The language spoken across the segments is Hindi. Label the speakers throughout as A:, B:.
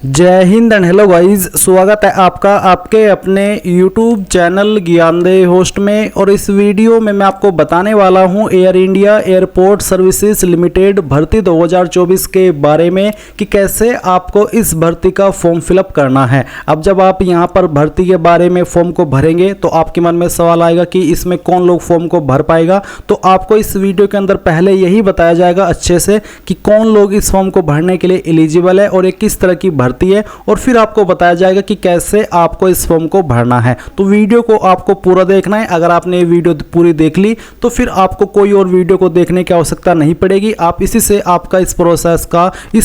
A: जय हिंद एंड हेलो गाइस, स्वागत है आपका आपके अपने YouTube चैनल ज्ञानदेह होस्ट में। और इस वीडियो में मैं आपको बताने वाला हूं air India airport services limited भर्ती 2024 के बारे में कि कैसे आपको इस भर्ती का फॉर्म फिलअप करना है। अब जब आप यहां पर भर्ती के बारे में फॉर्म को भरेंगे तो आपके मन में सवाल आएगा कि इसमें कौन लोग फॉर्म को भर पाएगा। तो आपको इस वीडियो के अंदर पहले यही बताया जाएगा अच्छे से कि कौन लोग इस फॉर्म को भरने के लिए एलिजिबल है और ये किस तरह की भर्ती है, और फिर आपको बताया जाएगा कि कैसे आपको इस फॉर्म को भरना है। तो वीडियो को आपको पूरा देखना है। अगर आपने ये वीडियो पूरी देख ली तो फिर आपको कोई और वीडियो को देखने की आवश्यकता नहीं पड़ेगी। आप इसी से आपका इस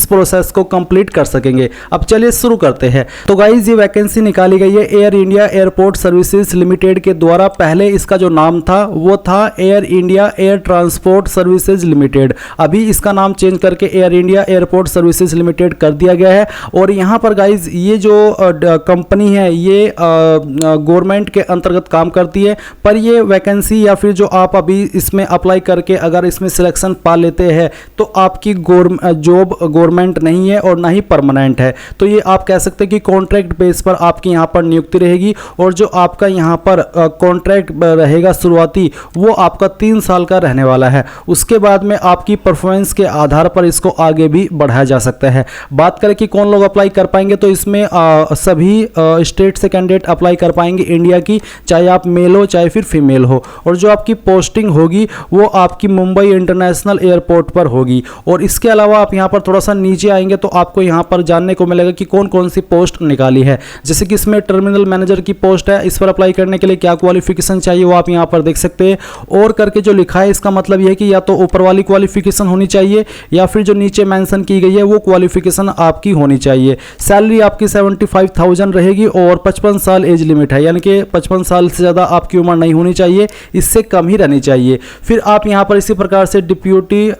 A: प्रोसेस को कंप्लीट कर सकेंगे। अब चलिए शुरू करते हैं। तो गाइज, ये वैकेंसी निकाली गई है air India airport services limited के द्वारा। पहले इसका जो नाम था वो था air India air transport services limited. अभी इसका नाम चेंज करके air India airport services limited कर दिया गया है। और यहाँ पर गाइज ये जो कंपनी है ये गवर्नमेंट के अंतर्गत काम करती है, पर ये वैकेंसी या फिर जो आप अभी इसमें अप्लाई करके अगर इसमें सिलेक्शन पा लेते हैं तो आपकी जॉब गवर्नमेंट नहीं है और ना ही परमानेंट है। तो ये आप कह सकते हैं कि कॉन्ट्रैक्ट बेस पर आपकी यहाँ पर नियुक्ति रहेगी। और जो आपका यहाँ पर कॉन्ट्रैक्ट रहेगा शुरुआती, वो आपका 3 साल का रहने वाला है। उसके बाद में आपकी परफॉर्मेंस के आधार पर इसको आगे भी बढ़ाया जा सकता है। बात करें कि कौन लोग अप्लाई कर पाएंगे, तो इसमें सभी स्टेट से कैंडिडेट अप्लाई कर पाएंगे इंडिया की, चाहे आप मेल हो चाहे फिर फीमेल हो। और जो आपकी पोस्टिंग होगी वो आपकी मुंबई इंटरनेशनल एयरपोर्ट पर होगी। और इसके अलावा आप यहाँ पर थोड़ा सा नीचे आएंगे तो आपको यहाँ पर जानने को मिलेगा कि कौन कौन सी पोस्ट निकाली है। जैसे कि इसमें टर्मिनल मैनेजर की पोस्ट है, इस पर अप्लाई करने के लिए क्या क्वालिफिकेशन चाहिए वो आप यहाँ पर देख सकते हैं। और करके जो लिखा है इसका मतलब यह है कि या तो ऊपर वाली क्वालिफिकेशन होनी चाहिए या फिर जो नीचे मेंशन की गई है वो क्वालिफिकेशन आपकी होनी चाहिए। सैलरी आपकी 75,000 रहेगी और 55 साल एज लिमिट है, यानी कि 55 साल से ज़्यादा आपकी उम्र नहीं होनी चाहिए, इससे कम ही रहनी चाहिए। फिर आप यहाँ पर इसी प्रकार से डिप्यूटी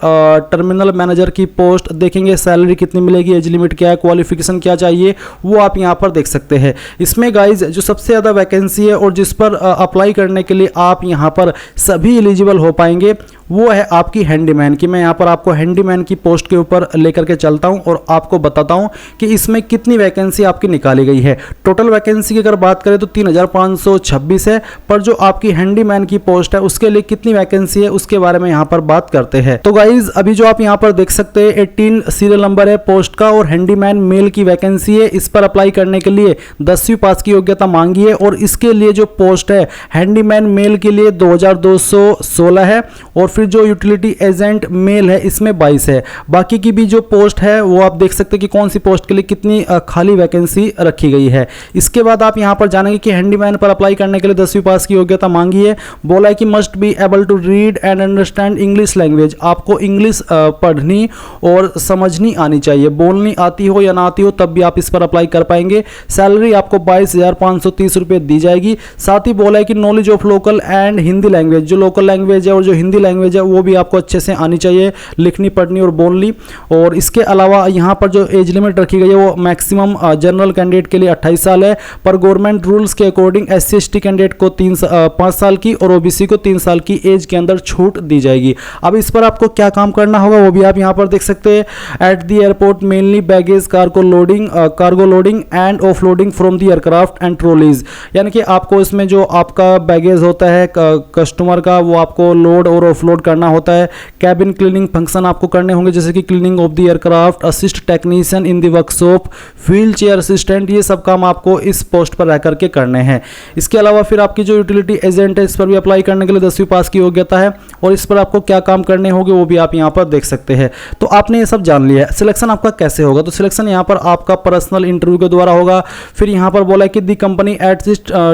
A: टर्मिनल मैनेजर की पोस्ट देखेंगे, सैलरी कितनी मिलेगी, एज लिमिट क्या है, क्वालिफिकेशन क्या चाहिए, वो आप यहाँ पर देख सकते हैं। इसमें गाइज जो सबसे ज़्यादा वैकेंसी है और जिस पर अप्लाई करने के लिए आप यहाँ पर सभी एलिजिबल हो पाएंगे वो है आपकी हैंडीमैन की। मैं यहाँ पर आपको हैंडीमैन की पोस्ट के ऊपर लेकर के चलता हूँ और आपको बताता हूँ कि इसमें कितनी वैकेंसी आपकी निकाली गई है। टोटल वैकेंसी की अगर बात करें तो 3,526 है, पर जो आपकी हैंडीमैन की पोस्ट है उसके लिए कितनी वैकेंसी है उसके बारे में यहाँ पर बात करते हैं। तो गाइज अभी जो आप यहाँ पर देख सकते हैं 18 सीरियल नंबर है पोस्ट का और हैंडीमैन मेल की वैकेंसी है। इस पर अप्लाई करने के लिए 10वीं पास की योग्यता मांगी है। और इसके लिए जो पोस्ट है हैंडीमैन मेल के लिए 2216 है और फिर जो यूटिलिटी एजेंट मेल है इसमें 22 है। बाकी की भी जो पोस्ट है वो आप देख सकते हैं कि कौन सी पोस्ट के लिए कितनी खाली वैकेंसी रखी गई है। इसके बाद आप यहां पर जानेंगे कि हैंडीमैन पर अप्लाई करने के लिए 10वीं पास की योग्यता मांगी है। बोला है कि must be able to read and understand English language. आपको इंग्लिश पढ़नी और समझनी आनी चाहिए, बोलनी आती हो या ना आती हो तब भी आप इस पर अप्लाई कर पाएंगे। सैलरी आपको 22,530 रुपये दी जाएगी। साथ ही बोला है कि knowledge of local and Hindi language, जो लोकल लैंग्वेज है और जो हिंदी लैंग्वेज है वो भी आपको अच्छे से आनी चाहिए, लिखनी पढ़नी और बोलनी। और इसके अलावा यहाँ पर जो एज लिमिट रखी गई है वो मैक्सिमम जनरल कैंडिडेट के लिए 28 साल है, पर गवर्नमेंट रूल्स के अकॉर्डिंग SC/ST कैंडिडेट को 5 साल की और OBC को 3 साल की एज के अंदर छूट दी जाएगी। अब इस पर आपको क्या काम करना होगा वो भी आप यहाँ पर देख सकते हैं। At the airport mainly baggage cargo loading end of loading from the aircraft and trolleys, यानी कि आपको इसमें जो आपका बैगेज होता है कस्टमर का वो आपको लोड और ऑफलोड करना होता है। कैबिन क्लीनिंग फंक्शन आपको करने होंगे, जैसे कि cleaning of the aircraft, assist technician in the workshop, wheel chair assistant, ये सब काम आपको इस पोस्ट पर रह करके करने हैं। इसके अलावा फिर आपकी जो यूटिलिटी एजेंट है इस पर भी अप्लाई करने के लिए 10वीं पास की योग्यता है और इस पर आपको क्या काम करने होंगे वो भी आप यहाँ पर देख सकते हैं। तो आपने ये सब जान लिया है। सिलेक्शन आपका कैसे होगा, तो सिलेक्शन यहाँ पर आपका पर्सनल इंटरव्यू के द्वारा होगा। फिर यहाँ पर बोला है कि दी कंपनी एट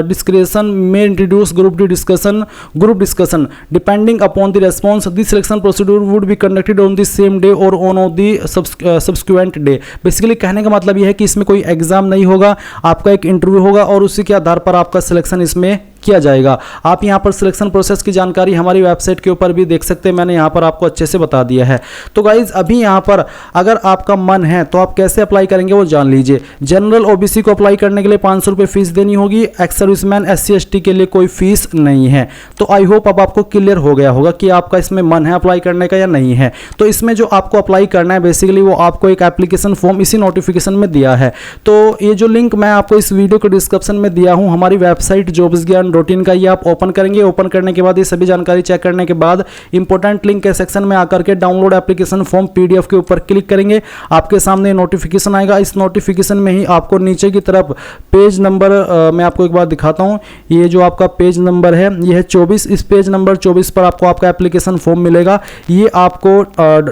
A: डिस्क्रिप्शन में introduce group discussion depending upon the response the selection procedure would be conducted on the same day और on the subsequent day. Basically कहने का मतलब यह है कि इसमें कोई एग्जाम नहीं होगा, आपका एक इंटरव्यू होगा और उसी के आधार पर आपका सिलेक्शन इसमें किया जाएगा। आप यहाँ पर सिलेक्शन प्रोसेस की जानकारी हमारी वेबसाइट के ऊपर भी देख सकते हैं, मैंने यहाँ पर आपको अच्छे से बता दिया है। तो गाइज अभी यहाँ पर अगर आपका मन है तो आप कैसे अप्लाई करेंगे वो जान लीजिए। जनरल ओबीसी को अप्लाई करने के लिए 500 रुपये फीस देनी होगी। एक्स सर्विसमैन SC ST के लिए कोई फीस नहीं है। तो आई होप अब आपको क्लियर हो गया होगा कि आपका इसमें मन है अप्लाई करने का या नहीं है। तो इसमें जो आपको अप्लाई करना है बेसिकली वो आपको एक एप्लीकेशन फॉर्म इसी नोटिफिकेशन में दिया है। तो ये जो लिंक मैं आपको इस वीडियो के डिस्क्रिप्शन में दिया हूँ हमारी वेबसाइट jobsgyan.in का, ये आप ओपन करेंगे। ओपन करने के बाद ये सभी जानकारी चेक करने के बाद इंपॉर्टेंट लिंक के सेक्शन में आकर के डाउनलोड एप्लीकेशन फॉर्म PDF के ऊपर क्लिक करेंगे। आपके सामने नोटिफिकेशन आएगा। इस नोटिफिकेशन में ही आपको नीचे की तरफ पेज नंबर मैं आपको एक बार दिखाता हूँ। ये जो आपका पेज नंबर है ये है 24। इस पेज नंबर 24 पर आपको आपका एप्लीकेशन फॉर्म मिलेगा। ये आपको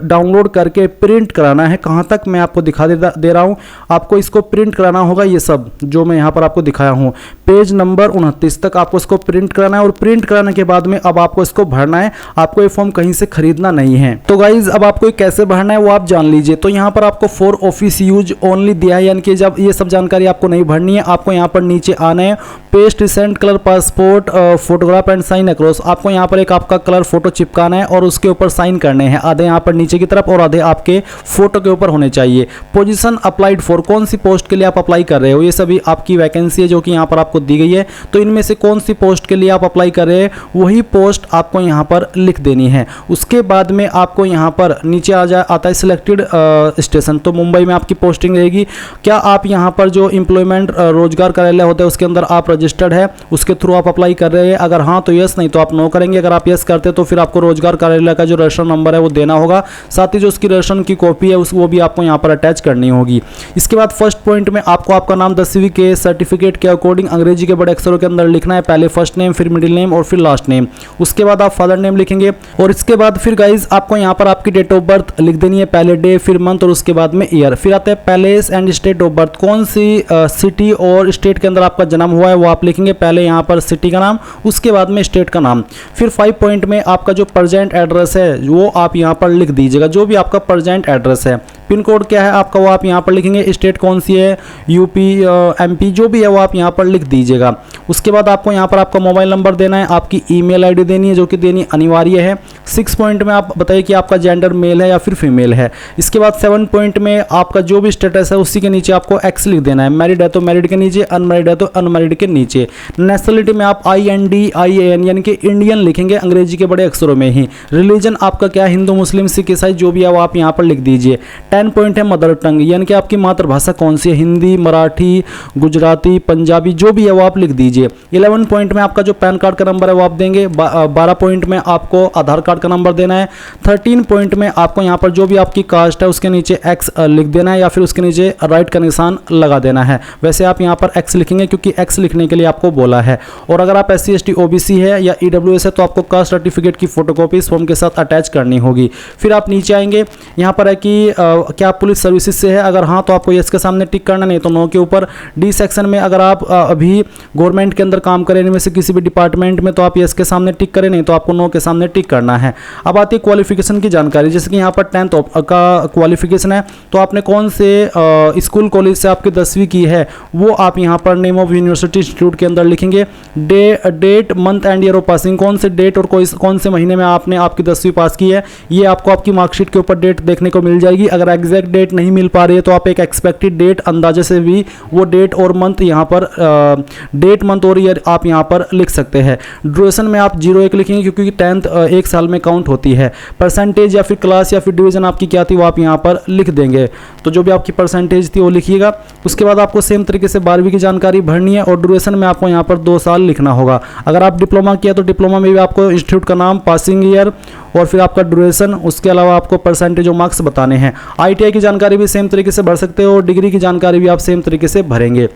A: डाउनलोड करके प्रिंट कराना है। कहाँ तक मैं आपको दिखा दे रहा हूँ, आपको इसको प्रिंट कराना होगा। ये सब जो मैं यहाँ पर आपको दिखाया हूँ पेज नंबर 29 तक आपको इसको प्रिंट कराना है। और प्रिंट कराने के बाद में अब आपको इसको भरना है। आपको ये फॉर्म कहीं से खरीदना नहीं है। तो गाइज अब आपको कैसे भरना है वो आप जान लीजिए। तो यहाँ पर आपको फॉर ऑफिस यूज ओनली दिया है, यानी कि जब ये सब जानकारी आपको नहीं भरनी है, आपको यहाँ पर नीचे आना है। Paste recent colour passport photograph and sign across. आपको यहाँ पर एक आपका कलर फोटो चिपकाना है और उसके ऊपर साइन करने हैं। आधे यहाँ पर नीचे की तरफ और आधे आपके फोटो के ऊपर होने चाहिए। पोजीशन अप्लाइड फॉर, कौन सी पोस्ट के लिए आप अप्लाई कर रहे हो, ये सभी आपकी वैकेंसी है जो कि यहाँ पर आपको दी गई है। तो इनमें से कौन सी पोस्ट के लिए आप अप्लाई कर रहे हैं वही पोस्ट आपको यहाँ पर लिख देनी है। उसके बाद में आपको यहाँ पर नीचे आता है सिलेक्टेड स्टेशन। तो मुंबई में आपकी पोस्टिंग रहेगी। क्या आप यहाँ पर जो एम्प्लॉयमेंट रोजगार कार्यालय होता है उसके अंदर आप रजिस्टर्ड है, उसके थ्रू आप अप्लाई कर रहे हैं? अगर हाँ तो यस, नहीं तो आप नो करेंगे। अगर आप यस करते तो फिर आपको रोजगार कार्यालय का जो रजिस्ट्रेशन नंबर है वो देना होगा। साथ ही जो उसकी रजिस्ट्रेशन की कॉपी है वो भी आपको यहाँ पर अटैच करनी होगी। इसके बाद फर्स्ट पॉइंट में आपको आपका नाम 10वीं के सर्टिफिकेट के अकॉर्डिंग अंग्रेजी के बड़े अक्षरों के अंदर लिखना है। पहले फर्स्ट नेम, फिर मिडिल नेम और फिर लास्ट नेम। उसके बाद आप फादर नेम लिखेंगे। और इसके बाद फिर गाइज आपको यहाँ पर आपकी डेट ऑफ बर्थ लिख देनी है, पहले डे फिर मंथ और उसके बाद में ईयर। फिर आता है palace and state of birth, कौन सी सिटी और स्टेट के अंदर आपका जन्म हुआ है वो आप लिखेंगे। पहले यहाँ पर सिटी का नाम, उसके बाद में स्टेट का नाम। फिर 5 पॉइंट में आपका जो प्रेजेंट एड्रेस है वो आप यहाँ पर लिख दीजिएगा, जो भी आपका प्रेजेंट एड्रेस है। पिन कोड क्या है आपका वो आप यहाँ पर लिखेंगे। स्टेट कौन सी है, यूपी, MP, जो भी है वो आप यहाँ पर लिख दीजिएगा। उसके बाद आपको यहाँ पर आपका मोबाइल नंबर देना है, आपकी ईमेल आईडी देनी है जो कि देनी अनिवार्य है। 6 पॉइंट में आप बताइए कि आपका जेंडर मेल है या फिर फीमेल है। इसके बाद 7 पॉइंट में आपका जो भी स्टेटस है उसी के नीचे आपको X लिख देना है। मैरिड है तो मैरिड के नीचे, अनमैरिड है तो अनमैरिड के नीचे। नेशनलिटी में आप IND यानी कि इंडियन लिखेंगे अंग्रेजी के बड़े अक्षरों में ही। रिलीजन आपका क्या, हिंदू, मुस्लिम, सिख, ईसाई जो भी है वो आप यहाँ पर लिख दीजिए। 10 पॉइंट है मदर टंग, यानी कि आपकी मातृभाषा कौन सी है, हिंदी, मराठी, गुजराती, पंजाबी जो भी है वो आप लिख दीजिए। 11 पॉइंट में आपका जो पैन कार्ड का नंबर है वो आप देंगे। 12 पॉइंट में आपको आधार कार्ड का नंबर देना है। 13 पॉइंट में आपको यहाँ पर जो भी आपकी कास्ट है उसके नीचे X लिख देना है या फिर उसके नीचे राइट का निशान लगा देना है। वैसे आप यहाँ पर X लिखेंगे क्योंकि X लिखने के लिए आपको बोला है। और अगर आप SC ST OBC है या EWS है तो आपको कास्ट सर्टिफिकेट की फोटोकॉपी इस फॉर्म के साथ अटैच करनी होगी। फिर आप नीचे आएंगे, यहाँ पर है कि क्या आप पुलिस सर्विसेज से है, अगर हाँ तो आपको यस के सामने टिक करना, नहीं तो नो के ऊपर। डी सेक्शन में अगर आप अभी गवर्नमेंट के अंदर काम करें इनमें से किसी भी डिपार्टमेंट में तो आप यस के सामने टिक करें, नहीं तो आपको नो के सामने टिक करना है। अब आती है क्वालिफिकेशन की जानकारी, जैसे कि यहाँ पर 10th का क्वालिफिकेशन है तो आपने कौन से स्कूल कॉलेज से आपकी 10वीं की है वो आप यहाँ पर नेम ऑफ यूनिवर्सिटी इंस्टीट्यूट के अंदर लिखेंगे। Date, month and year of passing, कौन से डेट और कौन से महीने में आपने आपकी 10वीं पास की है ये आपको आपकी मार्कशीट के ऊपर डेट देखने को मिल जाएगी। अगर एग्जैक्ट डेट नहीं मिल पा रही है तो आप एक एक्सपेक्टेड डेट अंदाजे से भी वो डेट और मंथ यहाँ पर डेट, मंथ और ईयर आप यहाँ पर लिख सकते हैं। ड्यूरेशन में आप 0-1 लिखेंगे क्योंकि 10th एक साल में काउंट होती है। परसेंटेज या फिर क्लास या फिर डिवीजन आपकी क्या थी वो आप यहाँ पर लिख देंगे, तो जो भी आपकी परसेंटेज थी वो लिखिएगा। उसके बाद आपको सेम तरीके से 12वीं की जानकारी भरनी है और ड्यूरेशन में आपको यहाँ पर 2 साल लिखना होगा। अगर आप डिप्लोमा किया तो डिप्लोमा में भी आपको इंस्टीट्यूट का नाम, पासिंग ईयर और फिर आपका ड्यूरेशन, उसके अलावा आपको परसेंटेज और मार्क्स बताने हैं। ITI की जानकारी भी सेम तरीके से भर सकते हो और डिग्री की जानकारी भी आप सेम तरीके से भरेंगे।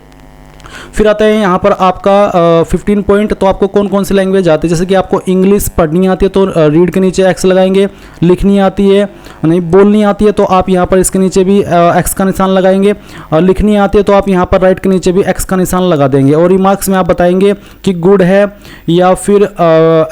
A: फिर आता है यहाँ पर आपका 15 पॉइंट, तो आपको कौन कौन सी लैंग्वेज आती है, जैसे कि आपको इंग्लिश पढ़नी आती है तो रीड के नीचे X लगाएंगे, लिखनी आती है नहीं, बोलनी आती है तो आप यहाँ पर इसके नीचे भी X का निशान लगाएंगे, लिखनी आती है तो आप यहाँ पर राइट के नीचे भी X का निशान लगा देंगे। और रिमार्क्स में आप बताएंगे कि गुड है या फिर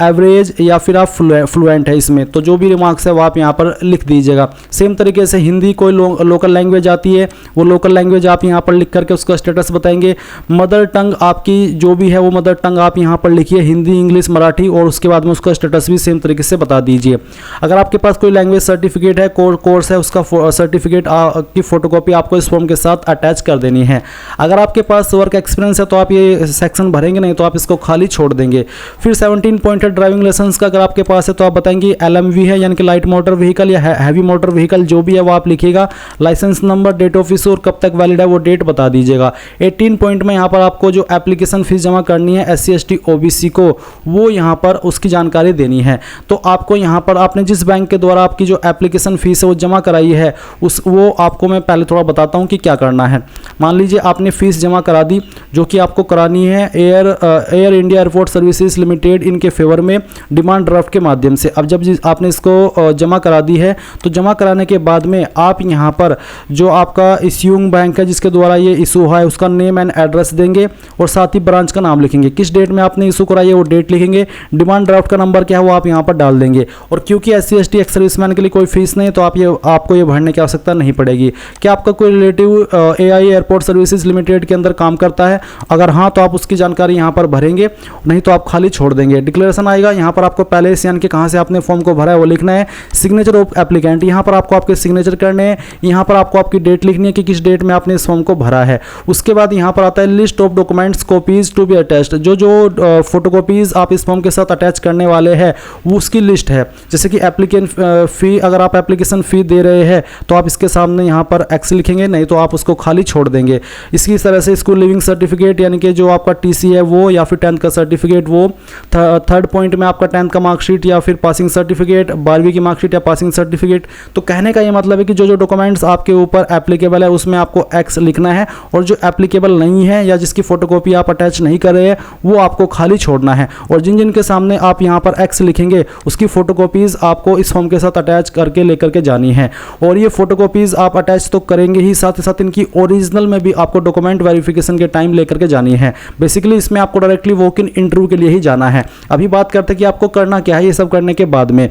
A: एवरेज या फिर आप फ्लुएंट है इसमें, तो जो भी रिमार्क्स है वो आप यहाँ पर लिख दीजिएगा। सेम तरीके से हिंदी कोई लोकल लैंग्वेज आती है वो लोकल लैंग्वेज आप यहाँ पर लिख करके उसका स्टेटस बताएंगे। मदर टंग आपकी जो भी है वो मदर टंग आप यहाँ पर लिखिए, हिंदी, इंग्लिश, मराठी, और उसके बाद में उसका स्टेटस भी सेम तरीके से बता दीजिए। अगर आपके पास कोई लैंग्वेज सर्टिफिकेट है, कोर्स है, उसका सर्टिफिकेट की फोटोकॉपी आपको इस फॉर्म के साथ अटैच कर देनी है। अगर आपके पास वर्क एक्सपीरियंस है तो आप ये सेक्शन भरेंगे, नहीं तो आप इसको खाली छोड़ देंगे। फिर 17 पॉइंटेड ड्राइविंग लाइसेंस का अगर आपके पास है तो आप बताएंगे LMV है, यानी कि लाइट मोटर व्हीकल या हैवी मोटर व्हीकल, जो भी है वो आप लिखिएगा। Licence number, date of issue और कब तक वैलिड है वो डेट बता दीजिएगा। 18 पॉइंट में यहाँ पर आपको जो एप्लीकेशन फीस जमा करनी है SC ST OBC को, वो यहाँ पर उसकी जानकारी देनी है। तो आपको यहाँ पर आपने जिस बैंक के द्वारा आपकी जो एप्लीकेशन फीस है वो जमा कराई है, वो आपको मैं पहले थोड़ा बताता हूँ कि क्या करना है। मान लीजिए आपने फीस जमा करा दी, जो कि आपको करानी है air India airport services limited इनके फेवर में डिमांड ड्राफ्ट के माध्यम से। अब जब आपने इसको जमा करा दी है तो जमा कराने के बाद में आप यहाँ पर जो आपका इश्यूइंग बैंक है जिसके द्वारा ये इशू हुआ है उसका नेम एंड एड्रेस देंगे और साथ ही ब्रांच का नाम लिखेंगे। किस डेट में आपने इशू कराई है वो डेट लिखेंगे। डिमांड ड्राफ्ट का नंबर क्या है वो आप यहाँ पर डाल देंगे। और क्योंकि SC ST एक्स सर्विसमैन के लिए कोई फीस नहीं, तो आपको ये भरने की आवश्यकता नहीं पड़ेगी। क्या आपका कोई relative AI airport services limited के अंदर काम करता है? अगर हाँ तो आप उसकी जानकारी यहाँ पर भरेंगे, नहीं तो आप खाली छोड़ देंगे। डिक्लेरेशन आएगा, यहाँ पर आपको पहले से यानी कि कहाँ से आपने फॉर्म को भरा है वो लिखना है। सिग्नेचर ऑफ एप्लीकेंट, यहाँ पर आपको आपके सिग्नेचर करने हैं। यहाँ पर आपको आपकी डेट लिखनी है कि किस डेट में आपने इस फॉर्म को भरा है। उसके बाद यहाँ पर आता है list of documents copies to be attached. जो फोटोकॉपीज आप इस फॉर्म के साथ अटैच करने वाले हैं वो उसकी लिस्ट है। जैसे कि एप्लीकेंट फी, अगर आप एप्लीकेशन फी दे रहे हैं तो आप इसके सामने यहाँ पर एक्स लिखेंगे, नहीं तो आप उसको खाली छोड़ देंगे। इसी तरह से स्कूल लिविंग सर्टिफिकेट, यानी कि जो आपका TC है वो, या फिर 10th का सर्टिफिकेट वो। थर्ड पॉइंट में आपका 10th का मार्कशीट या फिर पासिंग सर्टिफिकेट, 12वीं की मार्कशीट या पासिंग सर्टिफिकेट। तो कहने का ये मतलब है कि जो डॉक्यूमेंट्स आपके ऊपर एप्लीकेबल है उसमें आपको एक्स लिखना है, और जो एप्लीकेबल नहीं है या जिसकी फोटोकॉपी आप अटैच नहीं कर रहे हैं वो आपको खाली छोड़ना है। और जिन के सामने आप यहाँ पर एक्स लिखेंगे उसकी फोटोकॉपीज आपको इस फॉर्म के साथ अटैच करके लेकर के जानी है। और ये फोटोकॉपीज आप अटैच तो करेंगे ही, साथ ही साथ इनकी ओरिजिनल में भी आपको डॉक्यूमेंट वेरिफिकेशन के टाइम लेकर के जानी है। बेसिकली इसमें आपको डायरेक्टली वॉक इन इंटरव्यू के लिए ही जाना है। अभी बात करते हैं कि आपको करना क्या है ये सब करने के बाद में।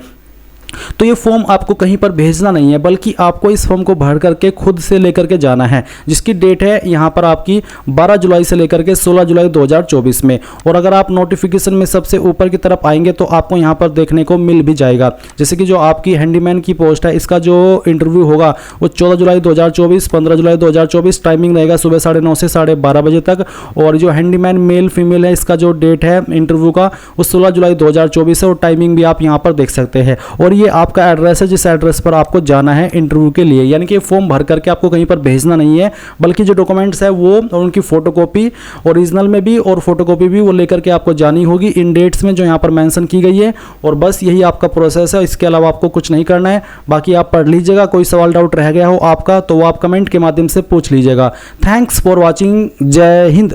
A: तो ये फॉर्म आपको कहीं पर भेजना नहीं है, बल्कि आपको इस फॉर्म को भर करके खुद से लेकर के जाना है, जिसकी डेट है यहाँ पर आपकी 12 जुलाई से लेकर के 16 जुलाई 2024 में। और अगर आप नोटिफिकेशन में सबसे ऊपर की तरफ आएंगे तो आपको यहाँ पर देखने को मिल भी जाएगा। जैसे कि जो आपकी हैंडीमैन की पोस्ट है, इसका जो इंटरव्यू होगा वो 14 जुलाई 2024, 15 जुलाई 2024, टाइमिंग रहेगा सुबह 9:30 से 12:30 बजे तक। और जो हैंडीमैन मेल फीमेल है, इसका जो डेट है इंटरव्यू का वो 16 जुलाई 2024 है, और टाइमिंग भी आप यहाँ पर देख सकते हैं। और ये आपका एड्रेस है जिस एड्रेस पर आपको जाना है इंटरव्यू के लिए। यानी कि फॉर्म भर करके आपको कहीं पर भेजना नहीं है, बल्कि जो डॉक्यूमेंट्स है वो और उनकी फोटोकॉपी, ओरिजिनल में भी और फोटोकॉपी भी, वो लेकर के आपको जानी होगी इन डेट्स में जो यहाँ पर मेंशन की गई है। और बस यही आपका प्रोसेस है, इसके अलावा आपको कुछ नहीं करना है। बाकी आप पढ़ लीजिएगा, कोई सवाल डाउट रह गया हो आपका तो वो आप कमेंट के माध्यम से पूछ लीजिएगा। Thanks for watching. जय हिंद।